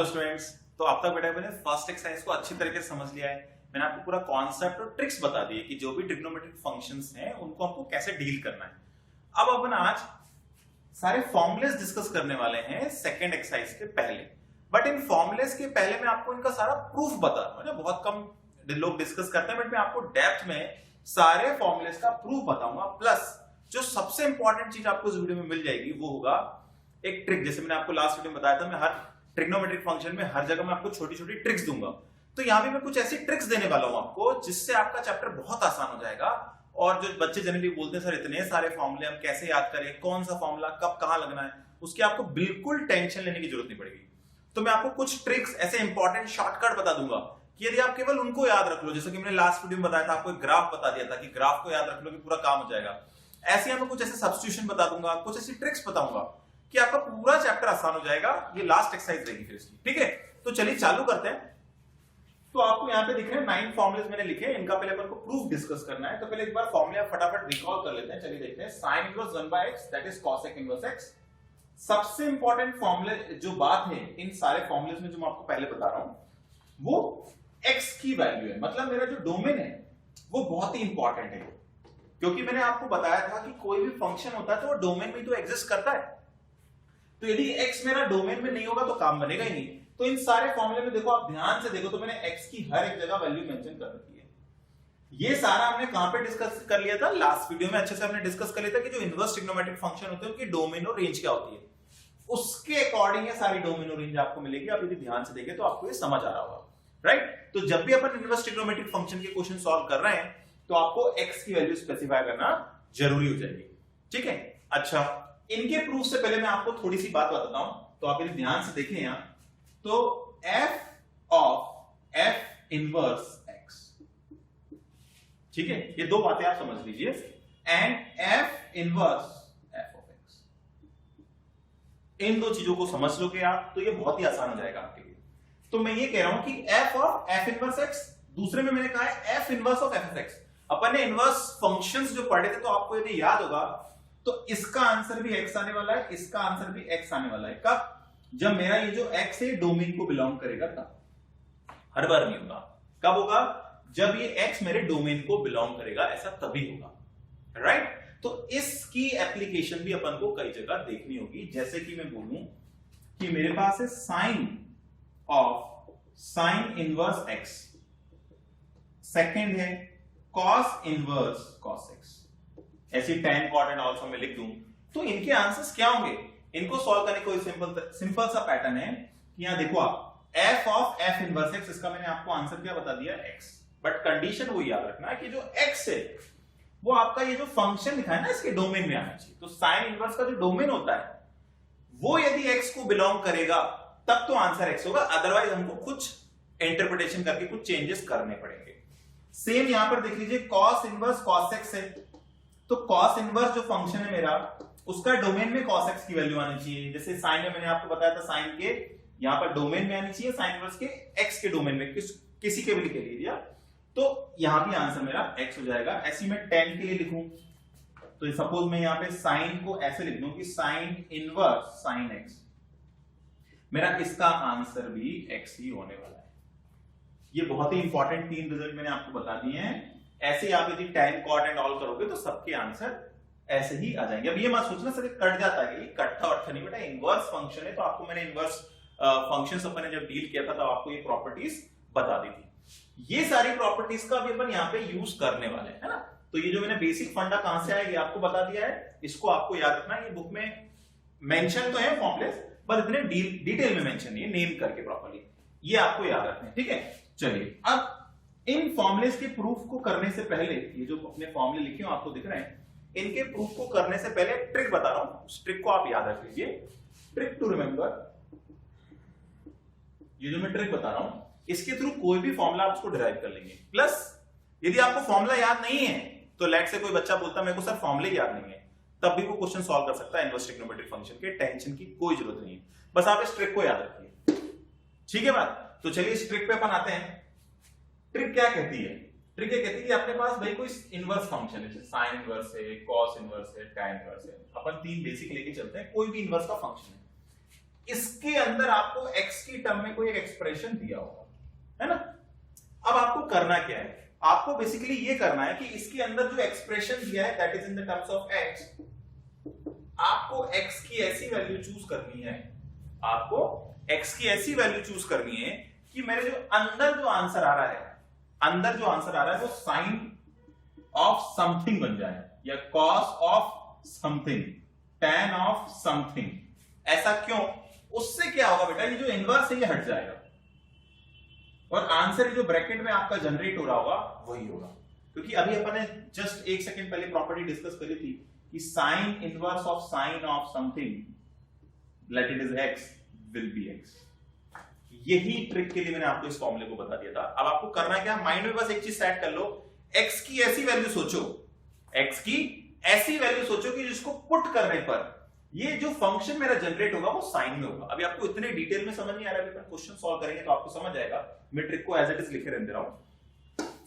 Hello students. तो अब तक बेटा मैंने फर्स्ट एक्सरसाइज को अच्छी तरीके से समझ लिया है। मैंने आपको पूरा कॉन्सेप्ट और ट्रिक्स बता दिए कि जो भी ट्रिग्नोमेट्रिक फंक्शंस हैं उनको आपको कैसे डील करना है। अब अपन आज सारे फॉर्मुलेस डिस्कस करने वाले हैं सेकंड एक्सरसाइज के पहले। बट इन फॉर्मुलेस के पहले मैं आपको इनका सारा प्रूफ बता रहा हूं। बहुत कम लोग डिस्कस करते हैं, बट मैं आपको डेप्थ में सारे फॉर्मुलेस का प्रूफ बताऊंगा। प्लस जो सबसे इंपॉर्टेंट चीज आपको इस वीडियो में मिल जाएगी वो होगा एक ट्रिक। जैसे मैंने आपको लास्ट वीडियो में बताया था, मैं हर ट्रिग्नोमेट्रिक फंक्शन में हर जगह मैं आपको छोटी छोटी ट्रिक्स दूंगा। तो यहां भी मैं कुछ ऐसी ट्रिक्स देने वाला हूं आपको जिससे आपका चैप्टर बहुत आसान हो जाएगा। और जो बच्चे जनरली बोलते हैं सर इतने सारे फॉर्मूले हम कैसे याद करें, कौन सा फॉर्मूला कब कहां लगना है, उसकी आपको बिल्कुल टेंशन लेने की जरूरत नहीं पड़ेगी। तो मैं आपको कुछ ट्रिक्स ऐसे इंपॉर्टेंट शॉर्टकट बता दूंगा कि यदि आप केवल उनको याद रख लो, जैसे कि मैंने लास्ट वीडियो में बताया था, आपको एक ग्राफ बता दिया था कि ग्राफ को याद रख लो कि पूरा काम हो जाएगा। ऐसे मैं कुछ ऐसे सब्स्टिट्यूशन बता दूंगा, कुछ ऐसी ट्रिक्स बताऊंगा कि आपका पूरा चैप्टर आसान हो जाएगा। ये लास्ट एक्सरसाइज रहेगी फिर इसकी, ठीक है। तो चलिए चालू करते हैं। तो आपको यहाँ पे दिख रहे हैं 9 फॉर्मुलेस मैंने लिखे हैं, इनका पहले अपन को प्रूफ डिस्कस करना है। तो पहले एक बार फॉर्मूला फटाफट रिकॉल कर लेते हैं। चलिए देखते हैं। sin inverse 1/x that is cosec inverse x। सबसे इंपॉर्टेंट फॉर्मूले जो बात है इन सारे फॉर्मुलेस में जो मैं आपको पहले बता रहा हूं वो x की वैल्यू है। मतलब मेरा जो डोमेन है वो बहुत ही इंपॉर्टेंट है, क्योंकि मैंने आपको बताया था कि कोई भी फंक्शन होता है तो वो डोमेन में तो एग्जिस्ट करता है। तो यदि x मेरा डोमेन में नहीं होगा तो काम बनेगा ही नहीं। तो इन सारे फॉर्मूले में देखो, आप ध्यान से देखो तो मैंने x की हर एक जगह वैल्यू मेंशन कर रखी है। ये सारा हमने कहां पे डिस्कस कर लिया था? लास्ट वीडियो में अच्छे से हमने डिस्कस कर लिया था कि जो इनवर्स ट्रिग्नोमेट्रिक फंक्शन होते हैं उनकी डोमेन और रेंज क्या होती है। उसके अकॉर्डिंग ये सारी डोमेन और रेंज आपको मिलेगी। आप यदि ध्यान से देखें तो आपको ये समझ आ रहा होगा, राइट। तो जब भी अपन इनवर्स ट्रिग्नोमेट्रिक फंक्शन के क्वेश्चन सॉल्व कर रहे हैं तो आपको x की वैल्यू स्पेसिफाई करना जरूरी हो जाएगी, ठीक है। अच्छा, इनके प्रूफ से पहले मैं आपको थोड़ी सी बात बताता हूं, तो आप यदि ध्यान से देखें यहां तो f of f inverse x, ठीक है। ये दो बातें आप समझ लीजिए। And f inverse f of x, इन दो चीजों को समझ लोगे आप तो ये बहुत ही आसान हो जाएगा आपके लिए। तो मैं ये कह रहा हूं कि f of f inverse x, दूसरे में मैंने कहा है f inverse of f of x। अपन ने इनवर्स फंक्शंस जो पढ़े थे तो आपको यदि याद होगा तो इसका आंसर भी x आने वाला है, इसका आंसर भी x आने वाला है। कब? जब मेरा ये जो x है डोमेन को बिलोंग करेगा तब। हर बार नहीं होगा। कब होगा? जब ये x मेरे डोमेन को बिलोंग करेगा, ऐसा तभी होगा, राइट। तो इसकी एप्लीकेशन भी अपन को कई जगह देखनी होगी। जैसे कि मैं बोलूं कि मेरे पास है sine of sine inverse x, second है cos इनवर्स cos x, ऐसी tan cot एंड ऑल्सो में लिख दूं तो इनके आंसर्स क्या होंगे? इनको सॉल्व करने कोई सिंपल सा पैटर्न है कि यहां देखो आप f of f inverse x, इसका मैंने आपको आंसर क्या बता दिया? x। बट कंडीशन वो याद रखना है कि जो x है वो आपका ये जो फंक्शन लिखा है ना इसके डोमेन में आना चाहिए। तो साइन इनवर्स का जो डोमेन होता है वो यदि x को बिलोंग करेगा तब तो आंसर x होगा, अदरवाइज हमको कुछ इंटरप्रिटेशन करके कुछ चेंजेस करने पड़ेंगे। सेम यहां पर देख लीजिए, cos इनवर्स cos x है तो cos इनवर्स जो फंक्शन है मेरा उसका डोमेन में cos x की वैल्यू आनी चाहिए। जैसे साइन में मैंने आपको बताया था साइन के यहां पर डोमेन में आनी चाहिए, साइन इनवर्स के x के डोमेन में, किसी के भी लिख लीजिए तो यहां भी आंसर मेरा x हो जाएगा। ऐसी मैं tan के लिए लिखूं तो सपोज मैं यहां पे साइन को ऐसे लिख दूं कि साइन इनवर्स साइन x, मेरा इसका आंसर भी x ही होने वाला है। ये बहुत ही इंपॉर्टेंट 3 रिजल्ट मैंने आपको बता दिए हैं। ऐसे ही आप यदि tan cot एंड ऑल करोगे तो सबके आंसर ऐसे ही आ जाएंगे। अब ये मत सोचना सर कट जाता है, ये कटता अर्थ नहीं बेटा, इनवर्स फंक्शन है तो आपको मैंने इनवर्स फंक्शंस अपन ने जब डील किया था तब आपको ये प्रॉपर्टीज बता दी थी। ये सारी प्रॉपर्टीज का भी अपन यहाँ पे यूज करने वाले हैं, है ना। तो ये जो मैंने बेसिक फंडा कहां से आएगी आपको बता दिया है, इसको आपको याद रखना है। ये बुक में मेंशन तो है फॉर्मुलेस, पर इतने डिटेल में मेंशन नहीं है, नेम करके प्रॉपर्ली, ये आपको याद रखना है, ठीक है। चलिए, अब इन फॉर्मुलेस के प्रूफ को करने से पहले, ये जो अपने फॉर्मुले लिखे हो आपको दिख रहे हैं, इनके प्रूफ को करने से पहले ट्रिक बता रहा हूं, उस ट्रिक को आप याद रख लीजिए। ट्रिक टू रिमेंबर, ये जो मैं ट्रिक बता रहा हूं इसके थ्रू कोई भी फॉर्मुला आप उसको डिराइव कर लेंगे। प्लस यदि आपको फॉर्मुला याद नहीं है तो लेट से कोई बच्चा बोलता मेरे को सर फॉर्मुले याद नहीं है, तब भी वो क्वेश्चन सॉल्व कर सकता है इनवर्स ट्रिग्नोमेट्रिक फंक्शन के। टेंशन की कोई जरूरत नहीं है, बस आप इस ट्रिक को याद रखिए, ठीक है बात। तो चलिए इस ट्रिक पे अपन आते हैं। ट्रिक क्या कहती है? ट्रिक ये कहती है कि अपने पास भाई कोई इनवर्स फंक्शन है, साइन इनवर्स है, cos इनवर्स है, tan इनवर्स है। अपन 3 बेसिक लेके चलते हैं, कोई भी इनवर्स का फंक्शन है। इसके अंदर आपको x की टर्म में कोई एक एक्सप्रेशन दिया होगा, है ना। अब आपको करना क्या है, आपको बेसिकली ये करना है कि इसके अंदर जो एक्सप्रेशन दिया है that is in the terms of x, आपको x की ऐसी वैल्यू चूज करनी है, आपको x की ऐसी वैल्यू चूज करनी है कि मेरे जो अंदर जो आंसर आ रहा है, अंदर जो आंसर आ रहा है वो साइन ऑफ समथिंग बन जाए, या cos of something, tan of something. ऐसा क्यों? उससे क्या होगा बेटा, ये जो इनवर्स है ये हट जाएगा और आंसर जो ब्रैकेट में आपका जनरेट हो रहा होगा वही होगा। क्योंकि अभी अपन ने जस्ट एक सेकंड पहले प्रॉपर्टी डिस्कस करी थी कि sine inverse of sine of something let it is x will be x। यही ट्रिक के लिए मैंने आपको इस फॉर्मूले को बता दिया था। अब आपको करना क्या, माइंड में बस एक चीज सेट कर लो, x की ऐसी वैल्यू सोचो, x की ऐसी वैल्यू सोचो कि जिसको पुट करने पर ये जो फंक्शन मेरा जनरेट होगा वो साइन में होगा। अभी आपको इतने डिटेल में समझ नहीं आ रहा है, क्वेश्चन सॉल्व करेंगे तो आपको समझ आएगा। मैं ट्रिक को एज इट इज लिखे रहने दे रहा हूं।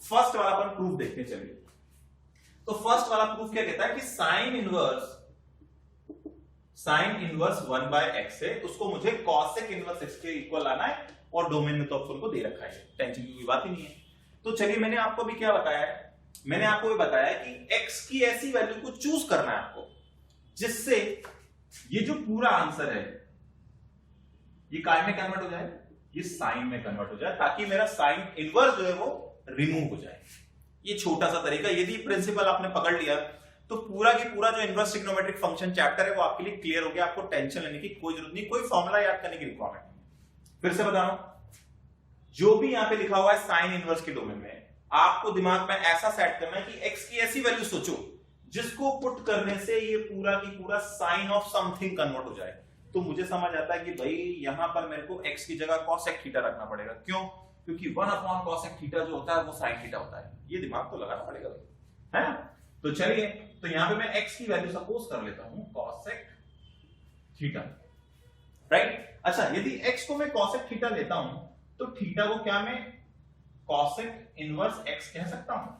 फर्स्ट वाला अपन प्रूफ देखने चलिए। तो फर्स्ट वाला प्रूफ क्या कहता है कि साइन इनवर्स 1 बाय x है, उसको मुझे कॉसेक इनवर्स x के इक्वल लाना है और डोमेन में तो ऑप्शन को दे रखा है, टेंशन की कोई बात ही नहीं है। तो चलिए मैंने आपको भी क्या बताया है, मैंने आपको भी बताया कि x की ऐसी वैल्यू को चूज करना है आपको जिससे ये जो पूरा आंसर है ये काय में कन्वर्ट हो जाए, ये साइन में कन्वर्ट हो जाए, ताकि मेरा साइन इनवर्स जो है वो रिमूव हो जाए। ये छोटा सा तरीका, यदि प्रिंसिपल आपने पकड़ लिया तो पूरा की पूरा जो इनवर्स ट्रिग्नोमेट्रिक फंक्शन चैप्टर है वो आपके लिए क्लियर हो गया। आपको टेंशन लेने की कोई जरूरत नहीं, कोई फॉर्मूला याद करने की रिक्वायरमेंट नहीं। फिर से बता रहा हूं, जो भी यहां पे लिखा हुआ है साइन इनवर्स के डोमेन में, आपको दिमाग में ऐसा सेट करना है कि x की ऐसी वैल्यू सोचो जिसको पुट करने से ये पूरा की पूरा साइन ऑफ समथिंग कन्वर्ट हो जाए। तो मुझे समझ आता है कि भाई यहां पर मेरे को x की जगह cosec थीटा रखना पड़ेगा। क्यों? क्योंकि 1 अपॉन cosec थीटा जो होता है वो sin थीटा होता है। ये दिमाग तो लगाना पड़ेगा भाई, है ना। तो चलिए, तो यहां पे मैं x की वैल्यू सपोज कर लेता हूं cosec थीटा, राइट। अच्छा, यदि x को मैं cosec थीटा लेता हूं तो थीटा को क्या मैं cosec इनवर्स x कह सकता हूं?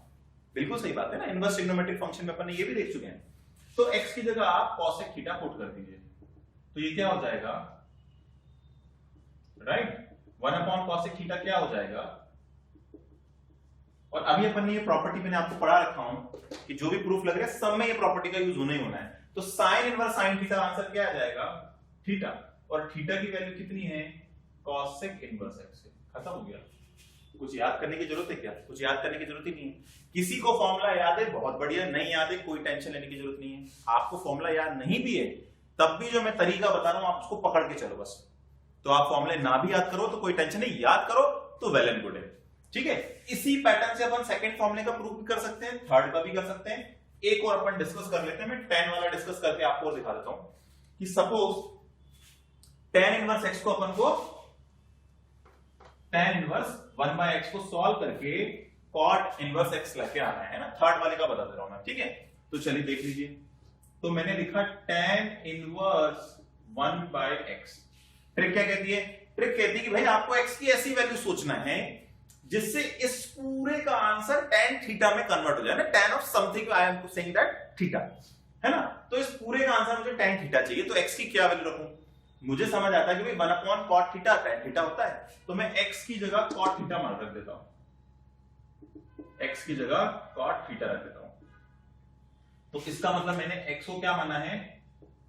बिल्कुल सही बात है ना, इनवर्स ट्रिग्नोमेट्रिक फंक्शन में अपन ने ये भी देख चुके हैं। तो x की जगह आप cosec थीटा पुट कर दीजिए, तो ये क्या हो जाएगा, राइट, 1 अपॉन cosec थीटा क्या हो जाएगा। और अभी अपन ने ये प्रॉपर्टी मैंने आपको पढ़ा रखा हूं कि जो भी प्रूफ लग रहा है सब में ये प्रॉपर्टी का यूज होना ही होना है। तो sign inverse sine theta answer क्या आ जाएगा, थीटा, और थीटा की वैल्यू कितनी है, cosec इनवर्स x। खत्म हो गया। कुछ याद करने की जरूरत है क्या? कुछ याद करने की जरूरत ही नहीं है। किसी को फॉर्मूला याद है, बहुत बढ़िया, नहीं याद है कोई टेंशन लेने की जरूरत नहीं है। आपको फॉर्मूला याद नहीं भी है तब भी जो मैं तरीका बता रहा हूं आप उसको पकड़ के चलो बस। तो आप फॉर्मूले ना भी याद करो तो कोई टेंशन नहीं, याद करो तो वेल एंड गुड है, ठीक है। इसी पैटर्न से अपन सेकंड फॉर्मूले का प्रूफ भी कर सकते हैं, थर्ड का भी कर सकते हैं। एक और अपन डिस्कस कर लेते हैं, मैं tan वाला डिस्कस करके आपको और दिखा देता हूं कि सपोज tan इनवर्स x को अपन को tan इनवर्स 1 बाय x को सॉल्व करके cot इनवर्स x लेके आना है ना। थर्ड वाले का बता दे रहा हूं मैं, ठीक है। तो चलिए देख लीजिए, तो मैंने लिखा tan inverse 1 by x। Trick क्या कहती है? ट्रिक कहती है कि भाई आपको x की ऐसी वैल्यू सोचना है जिससे इस पूरे का आंसर tan थीटा में कन्वर्ट हो जाए ना। tan of something, I am saying that theta, है ना। तो इस पूरे का आंसर मुझे tan थीटा चाहिए, तो x की क्या वैल्यू रखूं? मुझे समझ आता है कि भाई 1 upon cot theta tan theta होता है, तो मैं x की जगह cot थीटा मान रख देता हूं, x की जगह cot थीटा रख देता हूं। तो इसका मतलब मैंने x को क्या माना है,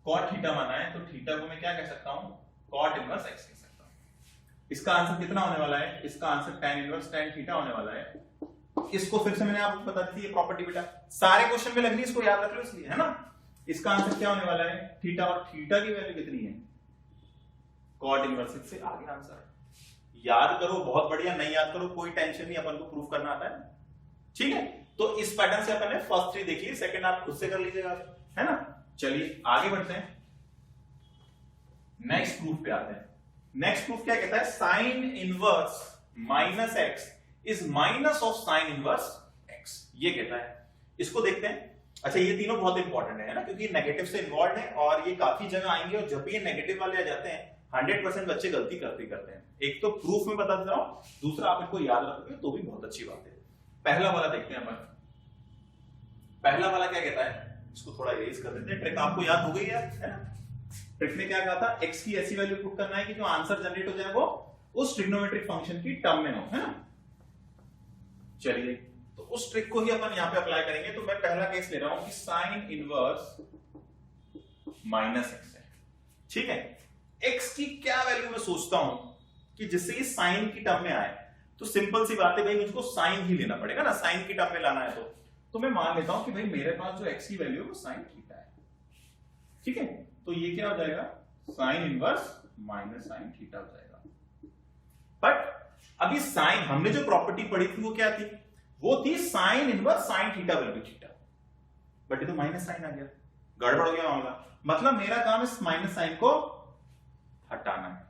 cot थीटा माना है, तो थीटा को मैं क्या कह सकता हूं, cot इनवर्स x कह सकता हूं। इसका आंसर कितना होने वाला है, इसका answer tan inverse tan theta होने वाला है। इसको फिर से मैंने आपको बता दी थी ये प्रॉपर्टी बेटा, सारे क्वेश्चन में लगनी, इसको याद रख लो इसलिए, है ना। इसका आंसर क्या होने वाला है, थीटा, और थीटा की वैल्यू कितनी है, cot इनवर्स x से आगे आंसर। याद करो, बहुत बढ़िया, नहीं याद करो कोई टेंशन नहीं, अपन को प्रूफ करना आता है, ठीक है। तो इस पैटर्न से अपन ने फर्स्ट 3 देख ली, सेकंड आप खुद से कर लीजिएगा, है ना। चलिए आगे बढ़ते हैं, नेक्स्ट प्रूफ पे आते हैं। नेक्स्ट प्रूफ क्या कहता है, sine inverse minus x is minus of sine inverse x, ये कहता है। इसको देखते हैं। अच्छा, ये तीनों बहुत इंपॉर्टेंट है ना, क्योंकि नेगेटिव से इन्वॉल्व है और ये काफी जगह आएंगे, और जब भी ये नेगेटिव वाले आ जाते हैं 100% बच्चे गलती करते हैं। एक तो प्रूफ में बता दे रहा हूं, दूसरा आप इनको याद रखोगे तो भी बहुत अच्छी बात है। पहला वाला देखते हैं अपन। पहला वाला क्या कहता है, इसको थोड़ा इरेज कर देते हैं, ट्रिक आपको याद हो गई है ना। ट्रिक में क्या कहा था, x की ऐसी वैल्यू पुट करना है कि जो आंसर जनरेट हो जाए वो उस ट्रिग्नोमेट्रिक फंक्शन की टर्म में हो, है ना। चलिए तो उस ट्रिक को ही अपन यहां पे अप्लाई करेंगे। तो मैं पहला केस ले रहा हूं कि साइन इनवर्स माइनस एक्स है, ठीक है। x की क्या वैल्यू मैं सोचता हूं कि जिससे ये साइन की टर्म में आए, तो सिंपल सी बात है भाई, मुझको साइन ही लेना पड़ेगा ना, साइन की टर्म में लाना है। तो मैं मान लेता हूं कि भाई मेरे पास जो x की वैल्यू है वो साइन थीटा है, ठीक है। तो ये क्या हो जाएगा, sine inverse minus sine theta हो जाएगा। बट अभी साइन, हमने जो प्रॉपर्टी पढ़ी थी वो क्या थी, वो थी sign inverse sine theta will be theta, but ये तो माइनस साइन आ गया, गड़बड़ हो गया मामला। मतलब मेरा काम इस माइनस साइन को हटाना है।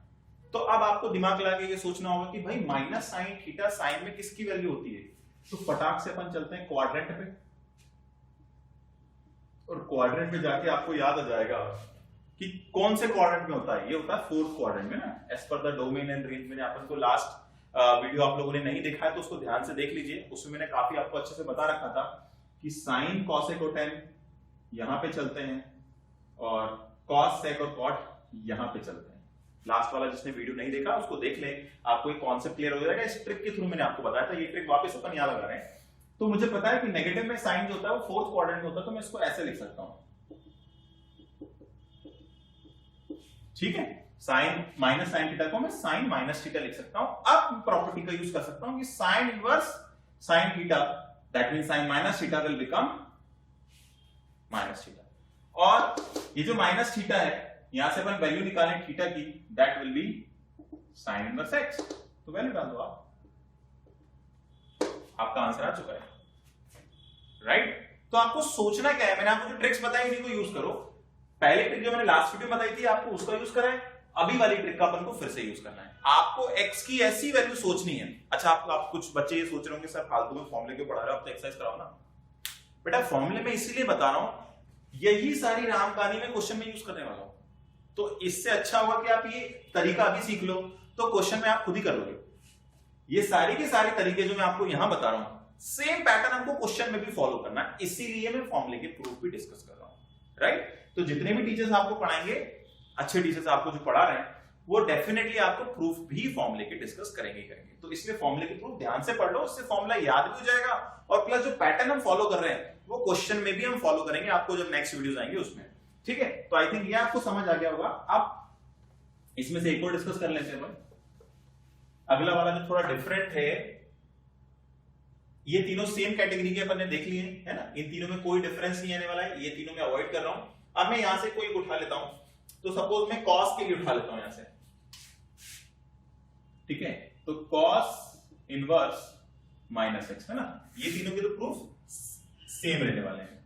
तो अब आपको दिमाग लगा के ये सोचना होगा कि भाई माइनस साइन थीटा साइन में किसकी वैल्यू होती है। तो फटाक से अपन चलते हैं क्वाड्रेंट पे, और क्वाड्रेंट में जाके आपको याद आ जाएगा कि कौन से क्वाड्रेंट में होता है। ये होता है फोर्थ क्वाड्रेंट में ना, as per the domain and range. मैंने अपन को लास्ट वीडियो आप लोगों ने नहीं देखा है तो उसको ध्यान से देख लीजिए, उसमें मैंने काफी आपको अच्छे से बता रखा था कि साइन कॉसेक और टेन यहां पे चलते हैं और कॉस सेक और कॉट यहां पे चलते हैं। लास्ट वाला जिसने वीडियो नहीं देखा उसको देख ले, आपको एक कॉन्सेप्ट क्लियर हो जाएगा। इस ट्रिक के थ्रू मैंने आपको बताया था, ये ट्रिक वापस अपन याद लगा रहे हैं। तो मुझे पता है कि नेगेटिव में साइन जो होता है वो फोर्थ क्वाड्रेंट में होता है, तो मैं इसको ऐसे लिख सकता हूं, ठीक है। साइन माइनस साइन थीटा को मैं साइन माइनस थीटा लिख सकता हूं। अब प्रॉपर्टी का यूज कर सकता हूं कि sine inverse sine theta, that means sine minus theta will become minus theta. और ये जो माइनस थीटा है, यहां से अपन वैल्यू निकालें थीटा की, that will be sine inverse x. तो वैल्यू डाल दो आप, आपका आंसर आ चुका है, राइट। तो आपको सोचना क्या है, मैंने आपको जो ट्रिक्स बताई उन्हीं को यूज करो। पहले ट्रिक जो मैंने लास्ट वीडियो बताई थी आपको उसका यूज करें, अभी वाली ट्रिक का अपन को फिर से यूज करना है। आपको x की ऐसी वैल्यू सोचनी है। अच्छा आप कुछ बच्चे ये सोच रहे होंगे सर फालतू में फॉर्मूले क्यों पढ़ा रहे हो, आप तो एक्सरसाइज कराओ ना। बेटा फॉर्मूले में इसीलिए बता रहा हूं, यही सारी रामकहानी में क्वेश्चन में यूज करने वाला हूं। तो इससे अच्छा होगा कि आप ये तरीका अभी सीख लो, तो क्वेश्चन में आप खुद ही कर लोगे। ये सारे के सारे तरीके जो मैं आपको यहां बता रहा हूं, सेम पैटर्न हमको क्वेश्चन में भी फॉलो करना है, इसीलिए मैं फॉर्मूले के प्रूफ भी डिस्कस कर रहा हूं, राइट। तो जितने भी टीचर्स आपको पढ़ाएंगे, अच्छे टीचर्स आपको जो पढ़ा रहे हैं, वो डेफिनेटली आपको प्रूफ भी फॉर्मूले के डिस्कस करेंगे। तो इसलिए फॉर्मूले के प्रूफ ध्यान से पढ़ लो, उससे फॉर्मूला याद भी हो जाएगा, और प्लस जो पैटर्न हम फॉलो कर रहे हैं वो क्वेश्चन में भी हम फॉलो करेंगे आपको जब नेक्स्ट वीडियोस आएंगे उसमें, ठीक है। तो आई थिंक ये आपको समझ आ गया होगा। अब इसमें से एक और डिस्कस कर लेते हैं अपन। अगला वाला जो थोड़ा डिफरेंट है, ये तीनों सेम कैटेगरी के अपन ने देख लिए है ना, इन तीनों में कोई डिफरेंस नहीं आने वाला है, ये तीनों में अवॉइड कर रहा हूं। अब मैं यहां से कोई उठा लेता हूं, तो सपोज मैं कॉस के लिए उठा लेता हूं यहां से, ठीक है। तो कॉस इनवर्स माइनस एक्स है ना, ये तीनों के तो प्रूफ सेम रहने वाले हैं,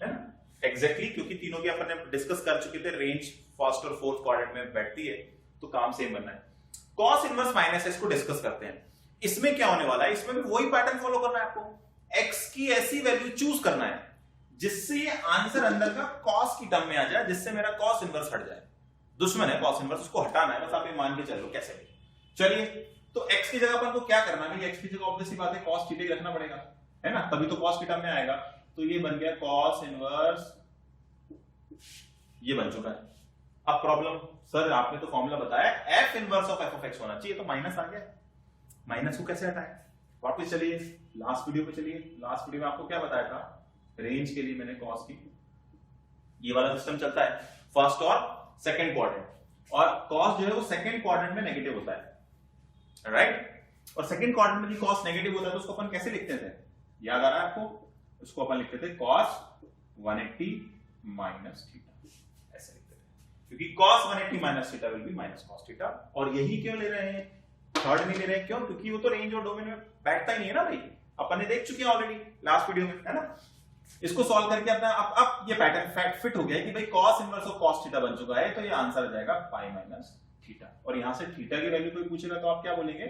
है ना, एग्जैक्टली क्योंकि तीनों की अपन ने डिस्कस कर चुके थे, रेंज फर्स्ट और फोर्थ क्वाड्रेंट में बैठती है, तो काम सेम बनना है। कॉस इनवर्स माइनस एक्स को डिस्कस करते हैं। इसमें क्या होने वाला है, इसमें भी वही पैटर्न फॉलो करना है आपको। एक्स की ऐसी वैल्यू चूज करना है जिससे ये आंसर अंदर का कॉस की टर्म में आ जाए, जिससे मेरा कॉस इनवर्स हट जाए। दुश्मन है कॉस इनवर्स, उसको हटाना है, बस आप ये मान के चलो कैसे भी। चलिए तो एक्स की जगह अपन को क्या करना है, एक्स की जगह ऑब्वियसली बात है कॉस थीटा ही रखना पड़ेगा, है ना, तभी तो कॉस की टर्म में आएगा। तो ये बन गया कॉस इनवर्स, ये बन चुका है। अब प्रॉब्लम, सर आपने तो फॉर्मूला बताया F inverse of F of x होना चाहिए, तो माइनस आ गया, माइनस को कैसे हटाएं। वापस चलिए लास्ट वीडियो पे चलिए। लास्ट वीडियो में आपको क्या बताया था, रेंज के लिए मैंने कॉस की, ये वाला सिस्टम चलता है फर्स्ट और सेकंड क्वाड्रेंट, और कॉस जो है वो सेकंड क्वाड्रेंट में नेगेटिव होता है, राइट। और सेकंड क्वाड्रेंट में कॉस नेगेटिव होता है तो उसको अपन कैसे लिखते थे, याद आ रहा है आपको, उसको अपन लिखते थे कॉस 180 माइनस थीटा, ऐसे लिखते थे, क्योंकि cos 180 minus theta will be minus cos theta. और यही क्यों ले रहे हैं, थर्ड में ले रहे हैं, क्यों, क्योंकि वो तो रेंज और डोमेन में बैठता ही नहीं है ना भाई, अपन ने देख चुके हैं ऑलरेडी लास्ट वीडियो में, है ना। इसको सॉल्व करके अपना अब ये पैटर्न फिट हो गया है कि भाई cos inverse of cos theta बन चुका है, तो ये आंसर आ जाएगा पाई माइनस थीटा। और यहां से थीटा की वैल्यू कोई पूछेगा तो आप क्या बोलेंगे,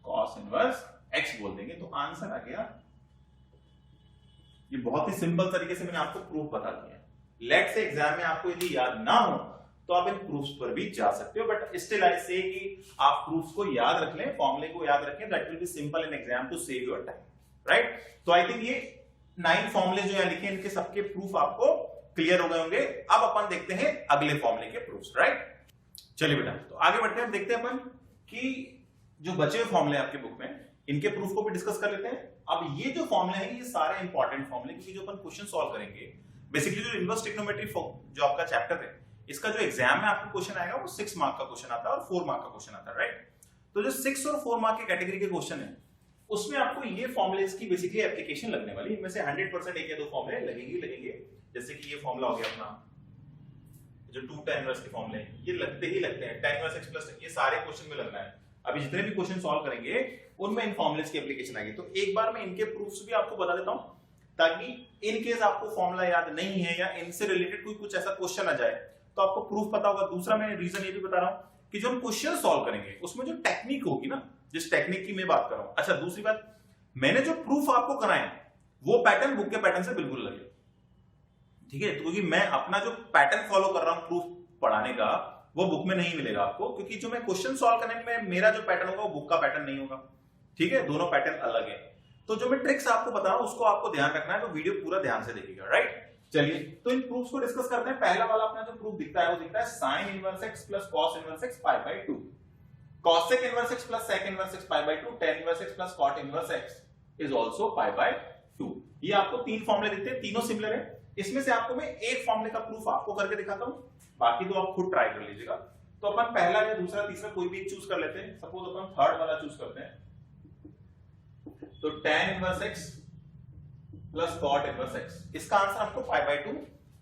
cos इनवर्स x बोल देंगे, तो आंसर आ गया। ये बहुत ही सिंपल तरीके से मैंने आपको प्रूफ बता दिया। लेट से एग्जाम में आपको यदि याद ना हो तो आप इन प्रूफ्स पर भी जा सकते हो, बट स्टिल आई से कि आप प्रूफ्स को याद रख लें, फॉर्मूले को याद रखें, that will be simple in exam to save your time, right. तो आई थिंक ये 9 फॉर्मूले जो है लिखे, इनके सबके प्रूफ आपको क्लियर हो गए होंगे। अब अपन देखते हैं अगले फॉर्मूले के प्रूफ्स, राइट। चलिए बेटा, तो आगे बढ़ते हैं, देखते हैं अपन कि जो बचे हुए फॉर्मूले आपके बुक में, इनके प्रूफ को भी डिस्कस कर लेते हैं। अब ये जो फॉर्मूले हैं, ये सारे इंपॉर्टेंट फॉर्मूले, क्योंकि जो अपन क्वेश्चन सॉल्व करेंगे, बेसिकली जो इनवर्स ट्रिग्नोमेट्री जो आपका चैप्टर है, इसका जो एग्जाम में आपको क्वेश्चन आएगा वो 6 मार्क का क्वेश्चन आता है और 4 मार्क का क्वेश्चन आता है, राइट। तो जो 6 और 4 मार्क के कैटेगरी के क्वेश्चन है, उसमें आपको ये फॉर्मूलेस की बेसिकली एप्लीकेशन लगने वाली, इनमें से 100% एक या दो फॉर्मूले लगेंगे। जैसे कि ये फॉर्मूला हो गया अपना, जो 2 tan इनवर्स के फॉर्मूले हैं, ये लगते हैं tan इनवर्स x प्लस, ये सारे क्वेश्चन में लगना है। अभी जितने भी क्वेश्चन सॉल्व करेंगे उनमें इन फॉर्मूलेस की एप्लीकेशन आएगी। तो एक बार मैं इनके प्रूफ्स भी आपको बता देता हूं, ताकि इन केस आपको फॉर्मूला याद नहीं है या इनसे रिलेटेड कोई कुछ ऐसा क्वेश्चन आ जाए तो आपको प्रूफ पता होगा। दूसरा मैं रीजन ये भी बता रहा हूं कि जो हम क्वेश्चन सॉल्व करेंगे उसमें जो टेक्निक होगी ना, जिस टेक्निक की मैं बात कर रहा हूं। अच्छा, दूसरी बात, मैंने जो प्रूफ आपको कराए वो पैटर्न बुक के पैटर्न से बिल्कुल अलग है, ठीक है। क्योंकि मैं अपना जो पैटर्न फॉलो कर रहा हूं प्रूफ पढ़ाने का, वो बुक में नहीं मिलेगा आपको, क्योंकि जो मैं क्वेश्चन सॉल्व करने में मेरा जो पैटर्न होगा वो बुक का पैटर्न नहीं होगा, ठीक है। दोनों पैटर्न अलग है। तो जो मैं ट्रिक्स आपको बता रहा हूं उसको आपको ध्यान रखना है, तो वीडियो पूरा ध्यान से देखिएगा, राइट। चलिए, तो इन प्रूफ्स को डिस्कस करते हैं। पहला वाला अपना जो प्रूफ दिखता है वो दिखता है sin inverse x plus cos inverse x pi by 2, cosec inverse x plus sec inverse x pi by 2, tan inverse x plus cot inverse x is also pi by 2। ये आपको तीन फॉर्मूले दिखते हैं, तीनों सिमिलर है। इसमें से आपको मैं एक फॉर्मूले का प्रूफ आपको करके दिखाता हूं, बाकी तो आप खुद ट्राई कर लीजिएगा। तो अपन पहला या दूसरा तीसरा कोई भी चूज कर लेते हैं। सपोज अपन थर्ड वाला चूज करते हैं, तो tan inverse x plus cot inverse x, इसका आंसर आपको पाई बाय 2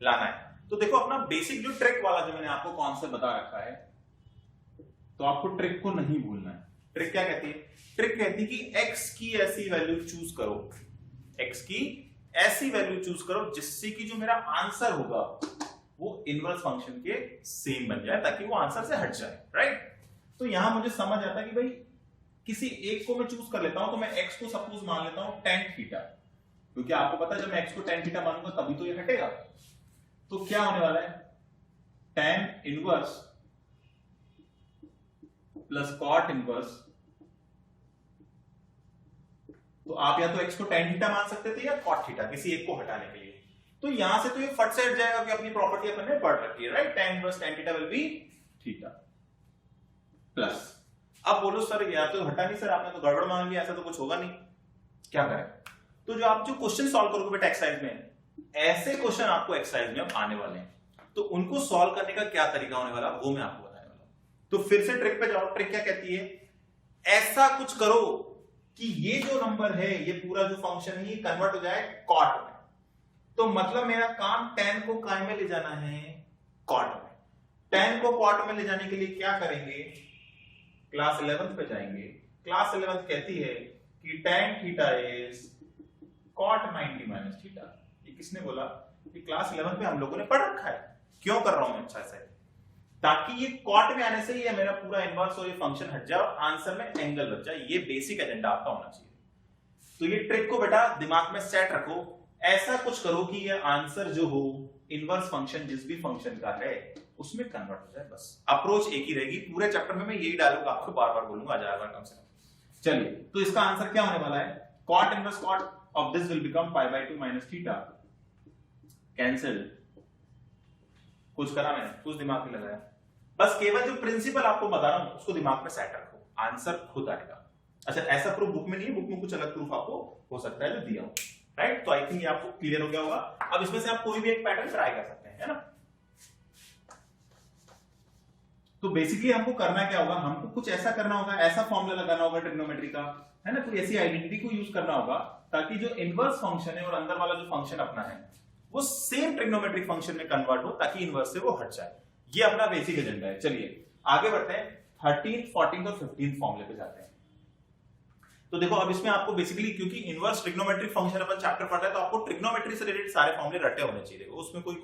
लाना है। तो देखो, अपना बेसिक जो ट्रिक वाला जो मैंने आपको कॉन्सेप्ट बता रखा है, तो आपको ट्रिक को नहीं भूलना है। ट्रिक क्या कहती है? ट्रिक कहती है कि x की ऐसी वैल्यू चूज करो, x की ऐसी वैल्यू चूज करो जिससे कि जो मेरा आंसर होगा वो इनवर्स फंक्शन के सेम बन जाए, ताकि वो आंसर से हट जाए, राइट। तो यहां मुझे समझ आता है कि भाई किसी एक को मैं चूज कर लेता हूं, तो मैं x को सपोज मान लेता हूं tan थीटा, क्योंकि आपको पता है जब मैं x को tan थीटा मानूंगा तभी तो ये हटेगा। तो क्या होने वाला है? tan inverse plus cot inverse, तो आप या तो x को tan थीटा मान सकते थे या cot थीटा, किसी एक को हटाने के लिए। तो यहां से तो ये फट से हट जाएगा कि अपनी प्रॉपर्टी अपन ने पढ़ रखी है, right. tan inverse tan theta will be theta plus, अब बोलो सर या तो हटा नहीं, सर आपने तो गड़बड़ मान लिया, ऐसा तो कुछ होगा नहीं, क्या करें? तो जो आप जो क्वेश्चन सॉल्व करोगे बेटा एक्सरसाइज में, ऐसे क्वेश्चन आपको एक्सरसाइज में आने वाले हैं, तो उनको सॉल्व करने का क्या तरीका होने वाला वो मैं आपको बताने वाला हूं। तो फिर से ट्रिक पे जाओ। ट्रिक क्या कहती है? ऐसा कुछ करो कि ये जो नंबर है, ये पूरा जो फंक्शन है, ये कन्वर्ट हो जाए कॉट में। तो मतलब मेरा काम tan को काय में ले जाना है, कॉट में। tan को कॉट में ले जाने के लिए क्या करेंगे? क्लास 11th पे जाएंगे। क्लास 11th कहती है कि tan theta is cot 90 minus theta. ये किसने बोला? ये क्लास 11th पे हम लोगों ने पढ़ रखा है। क्यों कर रहा हूं मैं अच्छा से? ताकि ये कॉट में आने से ये मेरा पूरा इनवर्स और ये फंक्शन हट जाए और आंसर में एंगल बच जाए। ये बेसिक एजेंडा आपका होना चाहिए। तो ये ट्रिक को बेटा दिमाग में सेट रखो। ऐसा कुछ करो कि ये आंसर जो हो इनवर्स फंक्शन जिस भी फंक्शन का है उसमें कन्वर्ट हो जाए, बस। अप्रोच एक ही रहेगी। पूरे चैप्टर में मैं यही डालूंगा, आपको बार बार बोलूंगा, 1000 बार कम से कम। चलिए, तो इसका आंसर क्या होने वाला है? Cot inverse cot of this will become pi by 2 minus theta. Cancel. कुछ करा मैंने, कुछ दिमाग में लगाया, बस केवल जो प्रिंसिपल आपको बता रहा हूं उसको दिमाग में सेट रखो, आंसर खुद आएगा। अच्छा, ऐसा प्रूफ बुक में नहीं है, बुक में कुछ अलग प्रूफ आपको हो सकता है जो दिया हो, राइट। तो आई थिंक ये आपको क्लियर हो गया होगा। अब इसमें से आप कोई भी एक पैटर्न ट्राई कर सकते हैं, है ना। तो बेसिकली हमको करना क्या होगा? हमको कुछ ऐसा करना होगा, ऐसा फॉर्मूला लगाना होगा ट्रिग्नोमेट्री का, है ना। कोई ऐसी आइडेंटिटी को यूज करना होगा ताकि जो इनवर्स फंक्शन है और अंदर वाला जो फंक्शन अपना है वो सेम ट्रिग्नोमेट्रिक फंक्शन में कन्वर्ट हो, ताकि इनवर्स से वो हट जाए। ये अपना बेसिक एजेंडा है। चलिए आगे बढ़ते हैं। 13th, 14th और 15th फॉर्मूले पे जाते हैं। तो देखो, अब इसमें आपको बेसिकली, क्योंकि इनवर्स ट्रिग्नोमेट्रिक फंक्शन अपन चैप्टर पढ़ रहे हैं, तो आपको ट्रिग्नोमेट्री से रिलेटेड सारे फॉर्मूले रटे होने चाहिए। उसमें कोई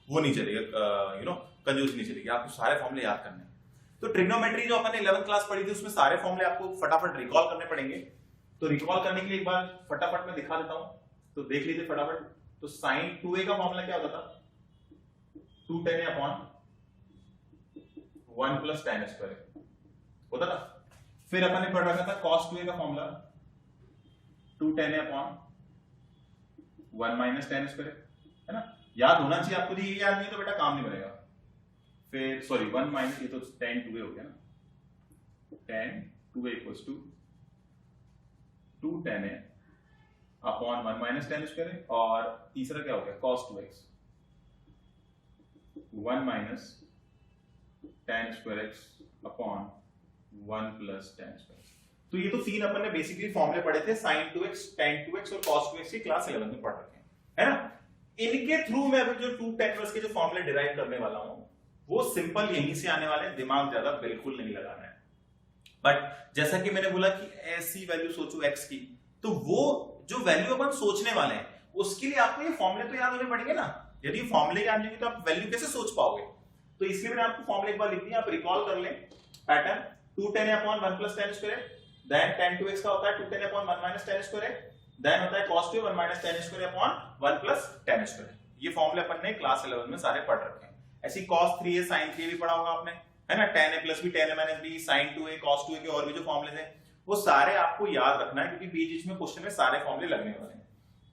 वो नहीं चलेगा, कंजूस नहीं चलेगी। आपको सारे फॉर्मूले याद करने हैं। तो ट्रिग्नोमेट्री जो अपन 11th क्लास पढ़ी थी उसमें सारे फॉर्मूले आपको फटाफट रिकॉल करने पड़ेंगे। तो रिकॉल करने के लिए एक बार फटाफट मैं दिखा देता हूं, तो देख लीजिए फटाफट। तो sin 2a का फॉर्मूला क्या होता था? 2 tan a upon 1 plus tan square होता था। फिर अपन ने पढ़ रखा था cos 2a का formula 2 tan a upon 1 minus tan square, है ना। याद होना चाहिए आपको, ये याद नहीं तो बेटा काम नहीं बनेगा। फिर सॉरी 1 माइनस, ये तो tan 2a हो गया ना, tan 2a equals to 2 tan a upon 1 minus tan square है, और तीसरा क्या हो गया cos 2x 1 minus tan square x upon 1 plus tan square. तो ये तो तीन अपन ने बेसिकली फॉर्मूले पढ़े थे, sin 2x tan 2x और cos 2x की क्लास 11 में पढ़ रखे हैं, है ना। इनके थ्रू मैं अभी जो 2 tan इनवर्स के जो फॉर्मूले डिराइव करने वाला हूं वो सिंपल यहीं से आने वाले, दिमाग ज्यादा बिल्कुल नहीं लगाना है। बट जैसा कि मैंने बोला कि ऐसी वैल्यू सोचो x की, तो वो जो वैल्यू अपन सोचने वाले हैं उसके लिए आपको ये फॉर्मूले तो याद होने पड़ेंगे ना। यदि फॉर्मूले याद नहीं तो आप वैल्यू कैसे सोच पाओगे। तो इसलिए मैंने आपको फॉर्मूले एक बार लिख दिया, आप रिकॉल कर लें pattern. 2 tan upon 1 plus tan square, then tan 2x का होता है 2 tan upon 1 minus tan square, then होता है cos 2 1 minus tan square upon 1 plus tan square. ये फॉर्मूले अपन ने क्लास 11 में सारे पढ़ रखे हैं। ऐसी cos 3a sin 3a भी पढ़ा होगा आपने, है ना। tan a plus b tan a minus b sin 2a cos 2a के और भी जो फॉर्मूले थे वो सारे आपको याद रखना है, क्योंकि बीच में क्वेश्चन में सारे फॉर्मूले लगने वाले हैं,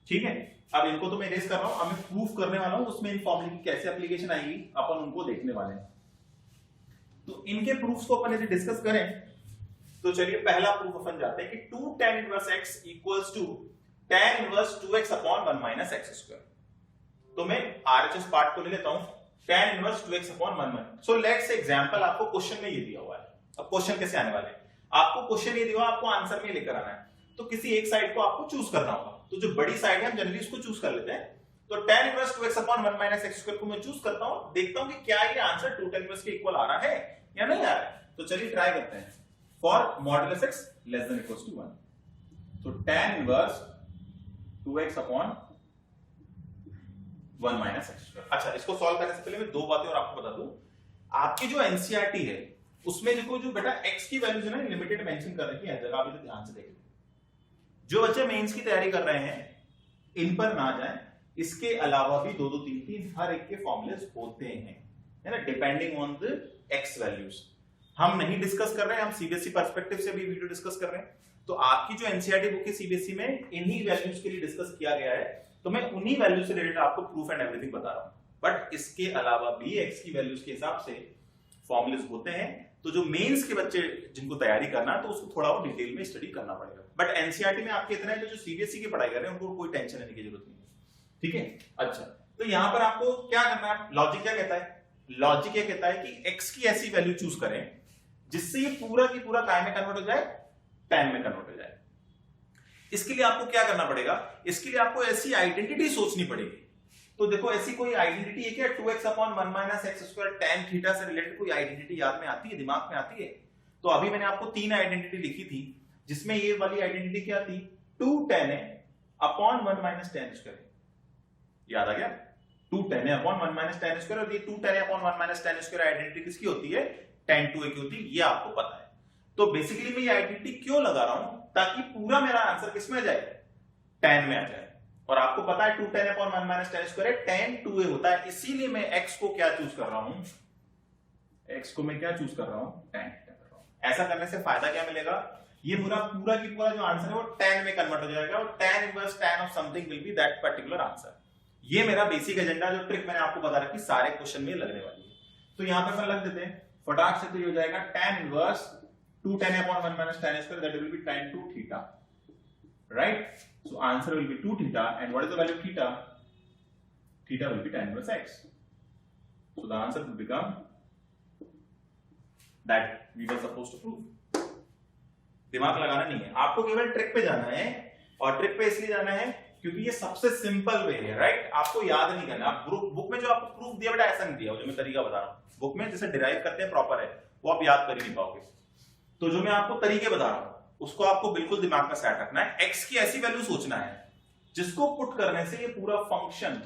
ठीक है। अब इनको तो मैं इरेज कर रहा हूं, अब मैं प्रूफ करने वाला हूं, उसमें इन फॉर्मूले की कैसे एप्लीकेशन आएगी अपन उनको देखने वाले हैं। तो इनके प्रूफ्स को अपन यदि डिस्कस करें तो चलिए पहला प्रूफ अपन जाते हैं कि 2 tan inverse x equals to tan inverse 2x upon 1 minus x square. तो मैं RHS पार्ट को ले लेता हूं, tan inverse 2x upon 1 minus. So let's say example आपको क्वेश्चन में ये दिया हुआ है। अब क्वेश्चन कैसे आने वाले हैं, आपको क्वेश्चन ये दिया हुआ, आपको आंसर में लेकर आना है। तो किसी एक साइड को आपको चूज करना होगा, तो जो बड़ी साइड है हम जनरली उसको चूज कर लेते हैं। तो tan inverse 2x upon 1 minus x square को मैं चूज करता हूं, देखता हूं कि क्या ये आंसर 2 tan इनवर्स के इक्वल आ रहा है या नहीं आ रहा है। तो चलिए ट्राई करते हैं। For modulus x less than equals to 1, तो tan inverse 2x upon 1 minus x square. अच्छा, इसको सॉल्व करने से पहले मैं दो बातें और आपको बता दूं। आपकी जो एनसीईआरटी है उसमें देखो, जो बेटा x की वैल्यू है ना लिमिटेड मेंशन कर रखी है जगह, भी तो ध्यान से देखिए। जो बच्चे मेंस की तैयारी कर रहे हैं इन पर ना जाएं, इसके अलावा भी 2 2 3 3 हर एक के फॉर्मूलेस होते हैं, है ना, depending on the x values. हम नहीं डिस्कस कर रहे हैं, हम सीबीएसई पर्सपेक्टिव से भी वीडियो डिस्कस कर रहे हैं। तो आपकी जो एनसीईआरटी बुक है सीबीएसई में इन्हीं वैल्यूज के लिए डिस्कस किया गया है, तो मैं उन्हीं वैल्यू से रिलेटेड आपको प्रूफ एंड एवरीथिंग बता रहा हूं। बट इसके अलावा भी x की वैल्यूज के हिसाब से फॉर्मूलेस होते हैं। तो जो मेंस के बच्चे जिनको तैयारी करना है तो उसको थोड़ा और डिटेल में स्टडी करना पड़ेगा। बट एनसीईआरटी में आपके इतना है कि जो सीबीएसई की पढ़ाई कर रहे हैं उनको कोई टेंशन लेने की जरूरत नहीं है, ठीक है। अच्छा, तो यहां पर आपको क्या करना है, लॉजिक क्या कहता है, लॉजिक ये कहता है कि x की ऐसी वैल्यू चूज करें जिससे ये पूरा की पूरा काय में कन्वर्ट हो जाए, tan में कन्वर्ट हो जाए। इसके लिए आपको क्या करना पड़ेगा, इसके लिए आपको ऐसी आइडेंटिटी सोचनी पड़ेगी। तो देखो ऐसी कोई आइडेंटिटी है क्या, 2x upon 1 minus x square tan theta से रिलेटेड कोई आइडेंटिटी याद में आती है, दिमाग में आती है। तो अभी मैंने आपको 3 आइडेंटिटी लिखी थी, जिसमें ये वाली आइडेंटिटी क्या थी, 2 tan a upon 1 minus tan square. याद आ गया, 2 tan a upon 1 minus tan square. और ये 2 tan a upon 1 minus tan square identity किसकी होती है, tan 2a की होती है, ये आपको पता है। तो बेसिकली मैं ये आइडेंटिटी क्यों लगा रहा हूं, ताकि पूरा मेरा आंसर किसमें आ जाए, tan में आ जाए। और आपको पता है 2 tan upon 1 minus tan square है, tan 2a होता है। इसीलिए मैं x को क्या चूज कर रहा हूं, x को मैं क्या चूज कर रहा हूं, tan कर रहा हूं। ऐसा करने से फायदा क्या मिलेगा, ये पूरा की पूरा जो आंसर है वो tan में कन्वर्ट हो जाएगा, और tan inverse tan of something will be that particular answer. ये मेरा बेसिक एजेंडा, जो ट्रिक मैंने आपको बता रखी सारे क्वेश्चन में लगने वाली है। तो यहां पर मैं लग देते हैं फटाक से, तो ये हो जाएगा tan inverse 2 tan upon 1 minus tan square, that will B tan 2 theta, right? So answer will be 2 theta, and what is the value of theta? Theta will be tan inverse x. So the answer will become that we were supposed to prove. दिमाग लगाना नहीं है, आपको केवल trick पे जाना है, और ट्रिक पे इसलिए जाना है क्योंकि ये सबसे सिंपल वे है, राइट? आपको याद नहीं करना। आप बुक में जो आपको प्रूफ दिया बेटा ऐसा नहीं दिया, जो मैं तरीका बता रहा हूं बुक में जैसे डिराइव करते हैं प्रॉपर है, वो आप याद कर ही नहीं पाओगे। तो जो मैं आपको तरीके बता रहा हूं उसको आपको बिल्कुल दिमाग में सेट रखना है। x की ऐसी वैल्यू सोचना है जिसको पुट करने से ये पूरा फंक्शन,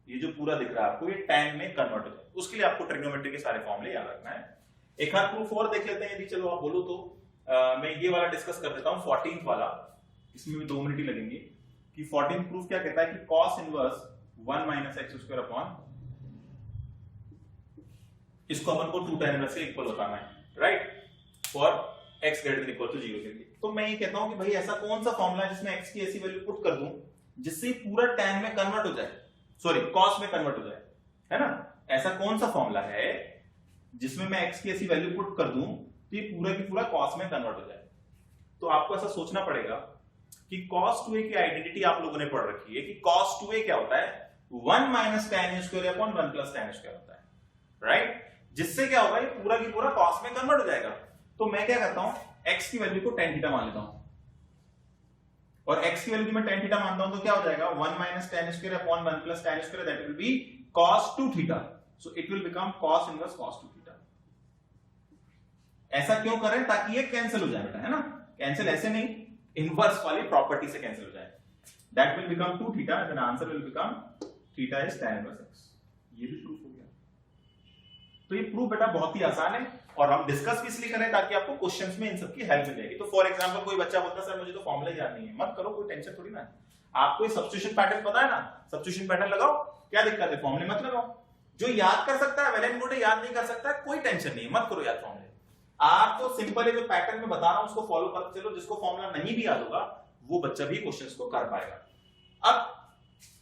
ये जो पूरा दिख रहा है आपको, ये tan में कन्वर्ट हो जाए। उसके लिए आपको ट्रिग्नोमेट्री के सारे फॉर्मूले याद रखना है। एक आध प्रूफ और देख लेते हैं यदि चलो आप बोलो तो। मैं ये वाला डिस्कस कर देता हूं, 14th वाला, इसमें भी 2 मिनट ही लगेंगे। कि 14th प्रूफ क्या कहता है कि cos inverse 1 minus x square upon, इसको अपन को 2 tan इनवर्स से इक्वल बताना है, right? For x greater than equal to 0 के लिए। तो मैं ये कहता हूं कि भाई ऐसा कौन सा फॉर्मूला है जिसमें x की ऐसी वैल्यू पुट कर दूं जिससे पूरा tan में कन्वर्ट हो जाए। सॉरी कॉस में कन्वर्ट हो जाए, है ना। ऐसा कौन सा फॉर्मूला है जिसमें मैं x की ऐसी वैल्यू पुट कर दूं तो ये पूरा की पूरा cos में कन्वर्ट हो जाए। तो आपको ऐसा सोचना पड़ेगा कि cos 2a की आइडेंटिटी आप लोगों ने पढ़ रखी है कि cos 2a क्या होता है, 1 minus tan a square upon 1 plus tan a square होता है, राइट। जिससे क्या होगा, ये पूरा की पूरा cos में कन्वर्ट हो जाएगा। तो मैं क्या करता हूं, x की वैल्यू को tan थीटा मान लेता हूं, और x की वैल्यू मैं tan थीटा मानता हूं तो क्या हो जाएगा, 1 minus tan square upon 1 plus tan square, that will B cos 2 theta. So it will become cos inverse cos 2 theta. ऐसा क्यों करें, ताकि ये कैंसिल हो जाए बेटा, है ना। कैंसिल ऐसे नहीं, इनवर्स वाली प्रॉपर्टी से कैंसिल हो जाए। That will become 2 theta, then answer will become theta is tan inverse x। ये भी प्रूफ हो गया। तो ये प्रूफ बेटा बहुत ही आसान है, और हम डिस्कस भी इसलिए करें ताकि आपको क्वेश्चंस में इन सब की हेल्प मिल जाएगी। तो फॉर एग्जांपल कोई बच्चा बोलता है सर मुझे तो फॉर्मूला याद नहीं है, मत करो, कोई टेंशन थोड़ी ना है। आपको ये सब्स्टिट्यूशन पैटर्न पता है ना, सब्स्टिट्यूशन पैटर्न लगाओ, क्या दिक्कत है, फॉर्मूले मत लगाओ। जो याद कर सकता है वेल एंड गुड है, याद नहीं कर सकता है कोई टेंशन नहीं है, मत करो याद फॉर्मूले। आप तो सिंपल है जो पैटर्न में बता रहा हूं उसको फॉलो करते चलो, जिसको फॉर्मूला नहीं भी याद होगा वो बच्चा भी क्वेश्चंस को कर पाएगा। अब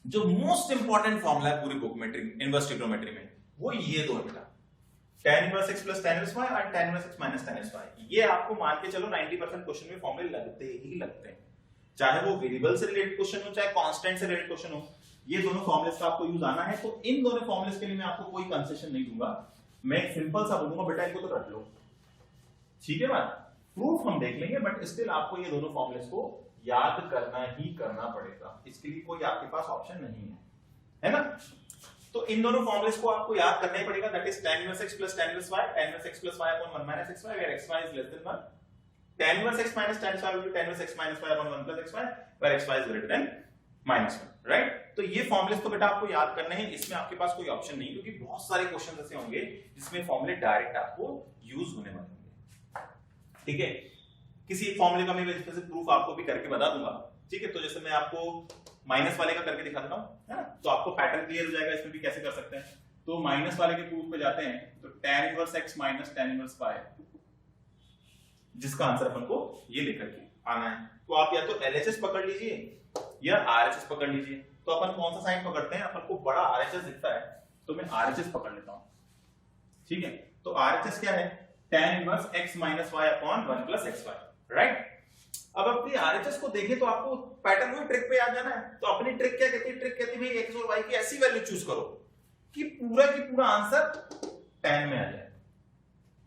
जो मोस्ट इंपॉर्टेंट फॉर्मूला है पूरी बुक में इनवर्स ट्रिग्नोमेट्री में, वो ये दो है बेटा, tan inverse x plus tan inverse y और tan inverse x minus tan inverse y। ये आपको मान के चलो 90% क्वेश्चन में फॉर्मूले लगते ही लगते हैं, चाहे वो वेरिएबल से रिलेटेड क्वेश्चन हो चाहे कांस्टेंट से रिलेटेड क्वेश्चन हो, ये दोनों फॉर्मूलेस का आपको यूज आना है। तो इन दोनों फॉर्मूलेस के लिए मैं आपको कोई कंसेशन नहीं दूंगा, मैं एक सिंपल सा बोलूंगा बेटा इनको तो रट लो, ठीक है बात। प्रूफ हम देख लेंगे, बट स्टिल आपको ये दोनों फॉर्मूलेस को याद करना ही करना पड़ेगा, इसके लिए कोई आपके पास ऑप्शन नहीं है ना। तो इन दोनों फॉर्मूलेस को आपको याद करना ही पड़ेगा, that is tan inverse x plus tan inverse y, tan inverse x plus y upon 1 minus xy where xy is less than 1, tan inverse x minus tan xy will be tan inverse x minus y upon 1 plus xy where xy is greater than -1, right. तो ये formulas तो बेटा आपको याद करने हैं, इसमें आपके पास कोई ऑप्शन नहीं, क्योंकि बहुत सारे क्वेश्चन ऐसे होंगे जिसमें फॉर्मूले डायरेक्ट आपको यूज होने वाले होंगे, ठीक है। किसी एक फॉर्मूले का मैं वैसे प्रूफ आपको भी करके बता दूंगा, ठीक है। तो जैसे मैं आपको माइनस वाले का करके दिखा देता हूं, है ना, तो आपको पैटर्न क्लियर हो जाएगा इसमें भी कैसे कर सकते हैं। तो माइनस वाले के प्रूफ पे जाते हैं, तो tan inverse x minus tan inverse y, जिसका आंसर अपन को ये लेकर के आना है। तो आप या तो LHS पकड़ लीजिए या RHS पकड़ लीजिए। तो अपन कौन सा साइन पकड़ते हैं, अपन को बड़ा RHS दिखता है तो मैं RHS पकड़ लेता हूं, ठीक है। तो RHS क्या है, tan inverse x minus y upon 1 plus xy, right. अब अपनी RHS को देखें तो आपको पैटर्न वही ट्रिक पे याद जाना है। तो अपनी ट्रिक क्या कहती है, ट्रिक कहती है भाई x और y की ऐसी वैल्यू चूज करो कि पूरा की पूरा आंसर tan में आ जाए,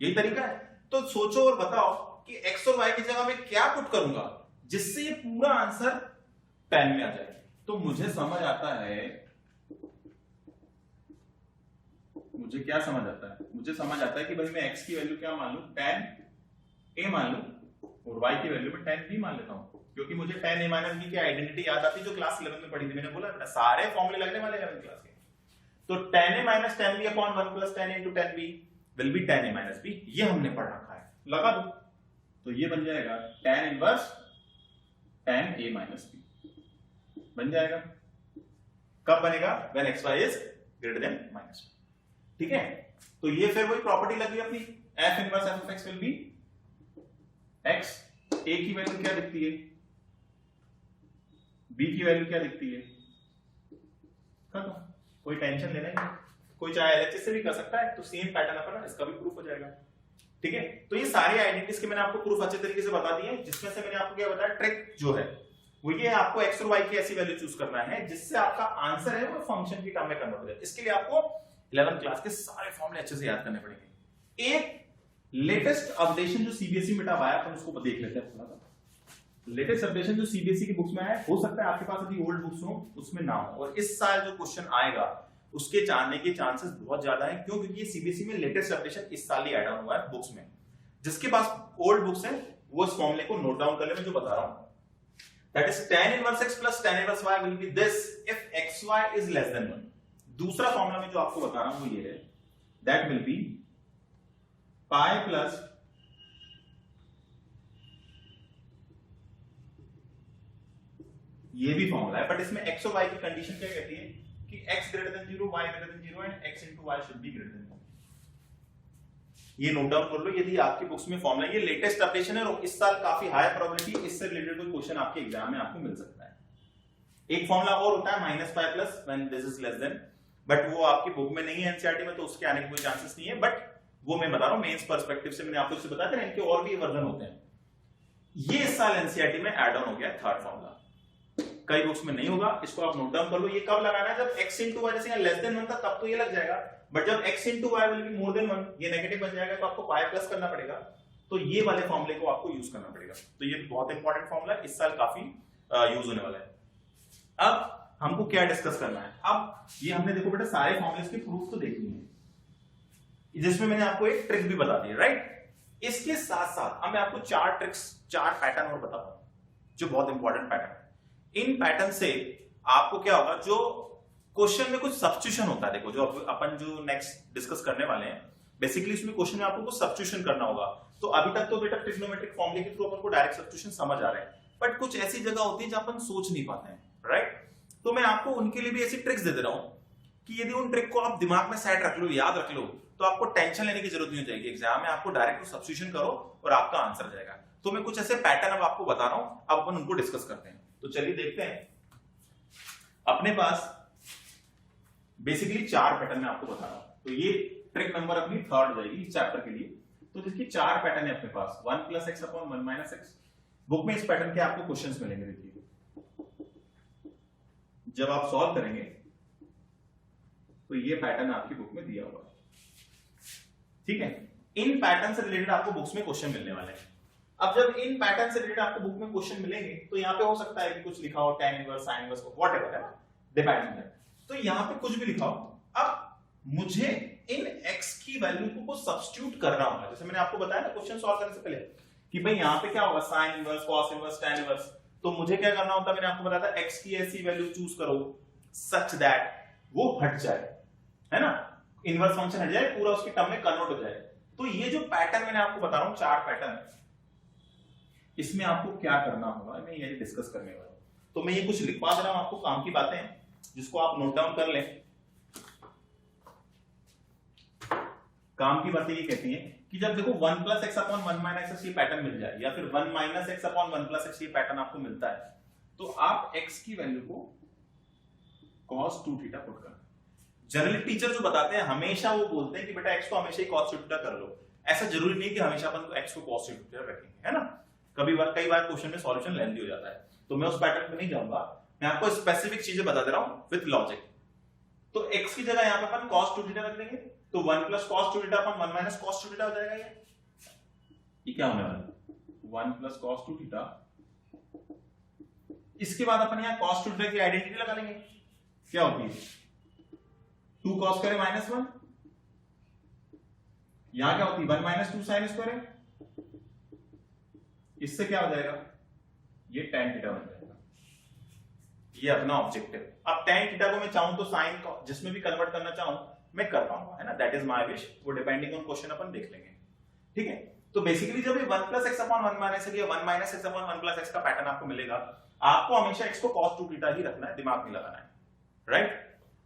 यही तरीका है। तो सोचो और बताओ कि x और y की जगह मैं क्या पुट करूंगा जिससे ये पूरा आंसर tan में आ जाए। तो मुझे समझ आता है, मुझे क्या समझ आता है, मुझे समझ आता है कि भाई मैं x की वैल्यू क्या मान लूं, tan a मान लूं, और y की वैल्यू में tan b मान लेता हूं, क्योंकि मुझे tan a माइनस b की आइडेंटिटी याद आती जो क्लास 11 में पढ़ी थी। मैंने बोला बेटा सारे फॉर्मूले लगने वाले हैं 11 क्लास के। तो tan a minus tan b upon 1 plus tan a into tan b will be tan a minus b, ये हमने पढ़ रखा है, लगा दो। तो ये बन जाएगा tan inverse tan a minus b बन जाएगा। कब बनेगा, when xy is greater than -1, ठीक है। तो ये फिर वही प्रॉपर्टी लगी अपनी, f inverse f of x will be x, a की वैल्यू क्या दिखती है, b की वैल्यू क्या दिखती है, खत्म, कोई टेंशन लेना ही नहीं। कोई चाहे LHS से भी कर सकता है, तो सेम पैटर्न अपना इसका भी प्रूफ हो जाएगा, ठीक है। तो ये सारी आइडेंटिटीज के मैंने आपको प्रूफ अच्छे तरीके से बता दिए, जिसमें से मैंने आपको क्या बताया, ट्रिक जो है वो ये आपको x और y की ऐसी वैल्यू चूज करना है जिससे आपका आंसर है वो फंक्शन की टर्म में कन्वर्ट हो जाए। इसके लिए आपको 11th क्लास के सारे फॉर्मूले अच्छे से याद करने पड़ेंगे। एक लेटेस्ट अपडेशन जो सीबीएसई में आया अपन उसको देख लेते हैं थोड़ा सा। लेटेस्ट अपडेशन जो सीबीएसई की बुक्स में है, हो सकता है आपके पास अभी ओल्ड बुक्स हो उसमें ना हो, और इस साल जो क्वेश्चन आएगा उसके जानने के चांसेस बहुत ज्यादा है। क्यों, क्योंकि ये सीबीएसई में लेटेस्ट अपडेशन इस साल ही ऐड ऑन हुआ है बुक्स में। जिसके पास ओल्ड बुक्स है वो इस फॉर्मूले को नोट डाउन कर ले, मैं जो बता रहा हूं। That is tan inverse x plus tan inverse y will be this if xy is less than 1. दूसरा फॉर्मूला में जो आपको बता रहा हूं वो ये है, that will be pi plus ये भी फॉर्मूला है, बट इसमें x और y की कंडीशन क्या कहती है कि x greater than 0, y greater than 0 and x into y should be greater than 1. ये नोट डाउन कर लो यदि आपकी बुक्स में फॉर्मूला, ये लेटेस्ट अपडेशन है और इस साल काफी हाई प्रोबेबिलिटी इससे रिलेटेड कोई क्वेश्चन आपके एग्जाम में आपको मिल सकता है। एक फॉर्मूला और होता है -5 plus when this is less than, but वो आपकी बुक में नहीं है एनसीईआरटी में, तो उसके आने के कोई चांसेस नहीं है, बट वो मैं बता रहा हूं मेंस पर्सपेक्टिव से, मैंने आपको इससे बताया था इनके और भी वर्जन होते हैं। ये इस साल एनसीईआरटी में ऐड ऑन हो गया थर्ड फॉर्मूला, कई बुक्स में नहीं होगा, इसको आप नोट डाउन कर लो। ये कब लगाना है? जब x into y, जैसे लेस देन 1 था तब तो ये लग जाएगा, बट जब x into y will be more than 1, ये नेगेटिव बन जाएगा तो आपको y प्लस करना पड़ेगा, तो ये वाले फॉर्मूले को आपको यूज करना पड़ेगा। तो ये बहुत इंपॉर्टेंट फॉर्मूला है, इस साल काफी यूज होने वाला है। अब हमको क्या डिस्कस करना है? अब ये हमने देखो बेटा सारे फॉर्मूलेस के प्रूफ तो देख लिए हैं, जिसमें मैंने आपको एक ट्रिक भी बता दी, राइट? इसके साथ साथ अब मैं आपको 4 ट्रिक्स, 4 पैटर्न और बताता हूं जो बहुत इंपॉर्टेंट पैटर्न है। इन पैटर्न से आपको क्या होगा, जो क्वेश्चन में कुछ सब्स्टिट्यूशन होता है, देखो जो अपन जो नेक्स्ट डिस्कस करने वाले हैं, बेसिकली इसमें क्वेश्चन में आपको कुछ सब्स्टिट्यूशन करना होगा। तो अभी तक तो बेटा ट्रिग्नोमेट्रिक फॉर्मूले के थ्रू अपन को डायरेक्ट सब्स्टिट्यूशन समझ आ रहा है, बट कुछ ऐसी जगह होती है जहां अपन सोच नहीं पाते हैं, राइट? तो मैं आपको उनके लिए भी ऐसी ट्रिक्स दे रहा हूं कि यदि उन ट्रिक को आप दिमाग में सेट रख लो, याद रख लो, तो आपको टेंशन लेने की जरूरत नहीं हो जाएगी एग्जाम में, आपको डायरेक्ट सब्स्टिट्यूशन करो और आपका आंसर आ जाएगा। तो मैं कुछ ऐसे पैटर्न अब आपको बता रहा हूं, अब अपन उनको डिस्कस करते हैं। तो चलिए देखते हैं, अपने पास बेसिकली 4 पैटर्न मैं आपको बता रहा हूं। तो ये ट्रिक नंबर अपनी थर्ड जाएगी इस चैप्टर के लिए। तो देखिए 4 पैटर्न है अपने पास, 1 + x / 1 - x। बुक में इस पैटर्न के आपको क्वेश्चंस मिलेंगे। देखिए जब आप सॉल्व करेंगे तो ये पैटर्न आपकी बुक में दिया हुआ है, ठीक है? इन पैटर्न से रिलेटेड आपको बुक्स में क्वेश्चन मिलने वाले हैं। अब जब इन पैटर्न से रिलेटेड आपको बुक में क्वेश्चन मिलेंगे तो यहाँ पे हो सकता है कि कुछ लिखा हो tan inverse, sin inverse, whatever है ना, डिपेंड्स ऑन दैट। तो यहाँ पे कुछ भी लिखा हो, अब मुझे इन x की वैल्यू को सब्स्टिट्यूट करना होगा। जैसे मैंने आपको बताया ना क्वेश्चन सॉल्व करने से पहले कि भाई यहाँ पे क्या होगा, sin inverse, cos inverse, tan inverse. तो मुझे क्या करना होता है, मैंने आपको बताया था x की ऐसी वैल्यू चूज करो सच दैट वो हट जाए, है ना, इनवर्स फंक्शन हट जाए, पूरा उसके टर्म में कन्वर्ट हो जाए। तो ये जो पैटर्न मैंने आपको बता रहा हूं 4 पैटर्न, इसमें आपको क्या करना होगा मैं यही डिस्कस करने वाला हूं। तो मैं ये कुछ लिखवा दे रहा हूं आपको, काम की बातें हैं जिसको आप नोट डाउन कर लें। काम की बातें ये कहती हैं कि जब देखो 1 + x / 1 - x ये पैटर्न मिल जाए, या फिर 1 - x / 1 + x ये पैटर्न आपको मिलता है, तो आप x की वैल्यू को cos 2θ पुट कर। जनरली टीचर जो बताते हैं हमेशा वो बोलते हैं कि बेटा x को हमेशा ही cos 2θ कर लो। ऐसा जरूरी नहीं कि हमेशा अपन x को cos 2θ रखेंगे, है ना। कई बार क्वेश्चन में सॉल्यूशन लेंथी हो जाता है, तो मैं उस पैटर्न पे नहीं जाऊंगा, मैं आपको स्पेसिफिक चीजें बता दे रहा हूं विद लॉजिक। तो x की जगह यहां पे अपन cos 2θ रख देंगे, तो 1 + cos 2θ अपन 1 - cos 2θ हो जाएगा। ये क्या होने वाला है, 1 + cos 2θ। इसके बाद अपन यहां cos 2θ की आइडेंटिटी लगा लेंगे, क्या होती है 2 cos स्क्वायर -1, यहां क्या होती है 1 - 2 sin स्क्वायर। इससे क्या हो जाएगा, ये tan θ बन जाएगा। ये अपना ऑब्जेक्टिव। अब tan θ को मैं चाहूं तो sin को जिसमें भी कन्वर्ट करना चाहूं मैं कर पाऊंगा, है ना, दैट इज माय विश। वो डिपेंडिंग ऑन क्वेश्चन अपन देख लेंगे, ठीक है। तो बेसिकली जब ये 1 + x / 1 - x या 1 - x / 1 + x का पैटर्न आपको मिलेगा, आपको हमेशा x को cos 2θ ही रखना है, दिमाग में लगाना है, राइट।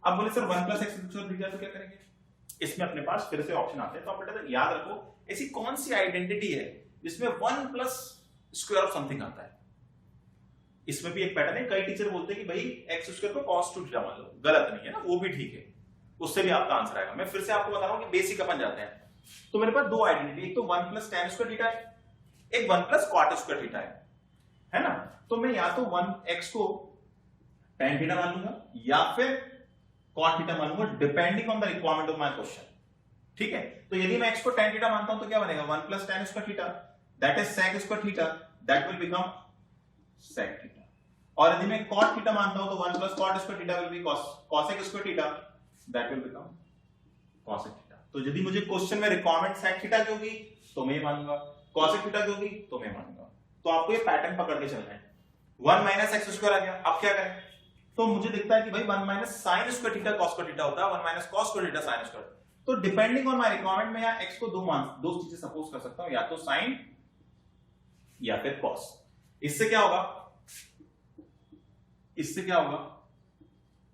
अब बोले सर 1 + x = तो क्या करेंगे, इसमें अपने पास फिर से ऑप्शन आते हैं। तो आप बेटा याद रखो ऐसी कौन सी आइडेंटिटी है जिसमें 1 + स्क्वायर ऑफ समथिंग आता है। इसमें भी एक पैटर्न है, कई टीचर बोलते हैं कि भाई x² को cos 2θ मान लो, गलत नहीं है ना, वो भी ठीक है, उससे भी आपका आंसर आएगा। मैं फिर से आपको बता रहा हूं कि बेसिक अपन जाते हैं। तो मेरे पास 2 आइडेंटिटी, एक तो 1 + tan² θ है, एक 1 + cot² θ है ना। तो मैं या तो 1x को tan θ मान लूंगा या फिर cot θ मान लूंगा, depending on the requirement of my question, ठीक है। तो यदि मैं x को tan θ मानता हूं तो क्या बनेगा 1 + tan² θ, that is sec² θ, that will become sec θ। और यदि मैं cot θ मानता हूं तो 1 + cot² θ will be cosec² θ, that will become cosec θ। तो यदि मुझे क्वेश्चन में रिक्वायरमेंट sec θ की होगी तो मैं मानूंगा, cosec θ की होगी तो मैं मानूंगा। तो आपको ये पैटर्न पकड़ के चलना है। 1 - x² आ गया, अब क्या करें, तो मुझे दिखता है कि भाई 1 - sin² θ cos² θ होता है, 1 - cos² θ sin²। तो डिपेंडिंग ऑन माय रिक्वायरमेंट में यहां x को दो चीजें सपोज कर सकता हूं, या तो sin या फिर cos। इससे क्या होगा,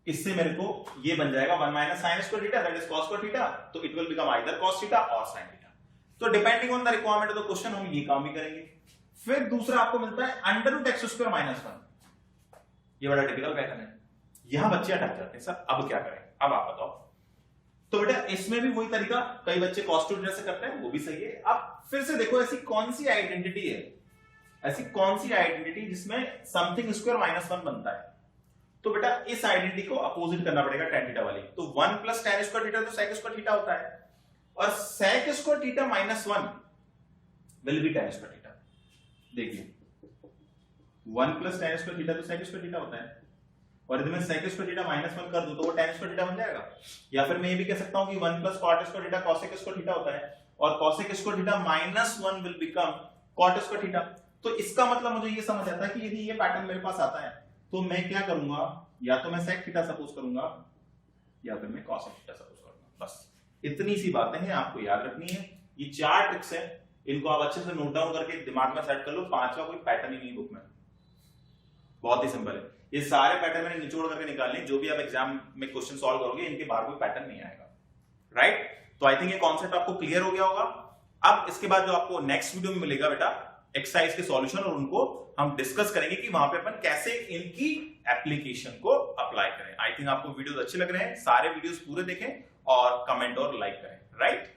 इससे मेरे को ये बन जाएगा 1 - sin² θ दैट इज cos² θ, तो it will become either cos θ और sin θ। तो depending on the requirement of the question हम ये काम भी करेंगे। फिर दूसरा आपको मिलता है √x² - 1, ये बड़ा टिपिकल पैटर्न है। यहां बच्चे अटक जाते हैं, सर अब क्या करें, अब आप बताओ। तो बेटा इसमें भी वही तरीका, कई बच्चे कॉस टू थीटा से करते हैं, वो भी सही है। अब फिर से देखो ऐसी कौन सी आइडेंटिटी है, ऐसी कौन सी आइडेंटिटी जिसमें समथिंग स्क्वायर -1 बनता है। तो बेटा इस आइडेंटिटी को अपोजिट करना पड़ेगा tan थीटा वाली। तो 1 प्लस tan स्क्वायर थीटा तो sec स्क्वायर थीटा होता है, और sec square theta -1 will be tan square theta. देखिए 1 प्लस tan स्क्वायर थीटा तो sec स्क्वायर थीटा होता है, और यदि मैं sec स्क्वायर थीटा -1 कर दूं तो वो tan स्क्वायर थीटा बन जाएगा। या फिर मैं ये भी कह सकता हूं कि 1 plus cot square theta cosec square theta होता है, और cosec square theta -1 will become cot square theta. तो इसका मतलब मुझे ये समझ आता है कि यदि ये पैटर्न मेरे पास आता है तो मैं क्या करूंगा, या तो मैं sec थीटा सपोज करूंगा या फिर मैं cosec थीटा सपोज करूंगा। बस इतनी सी बातें हैं, आपको याद रखनी है। ये 4 ट्रिक्स है, इनको आप अच्छे से नोट डाउन करके दिमाग में सेट कर लो। 5वां कोई पैटर्न ही नहीं बुक में, बहुत ही सिंपल है। ये सारे पैटर्न मैंने निचोड़ करके निकालने, जो भी आप एग्जाम में क्वेश्चन सॉल्व करोगे इनके बाहर कोई पैटर्न नहीं आएगा, राइट। तो आई थिंक ये कॉन्सेप्ट आपको क्लियर हो गया होगा। अब इसके बाद जो आपको नेक्स्ट वीडियो में मिलेगा बेटा एक्सरसाइज के सॉल्यूशन, और उनको हम डिस्कस करेंगे कि वहां पे अपन कैसे इनकी एप्लीकेशन को अप्लाई करें। आई थिंक आपको वीडियोस अच्छे लग रहे हैं, सारे वीडियोस पूरे देखें और कमेंट और लाइक करें, राइट।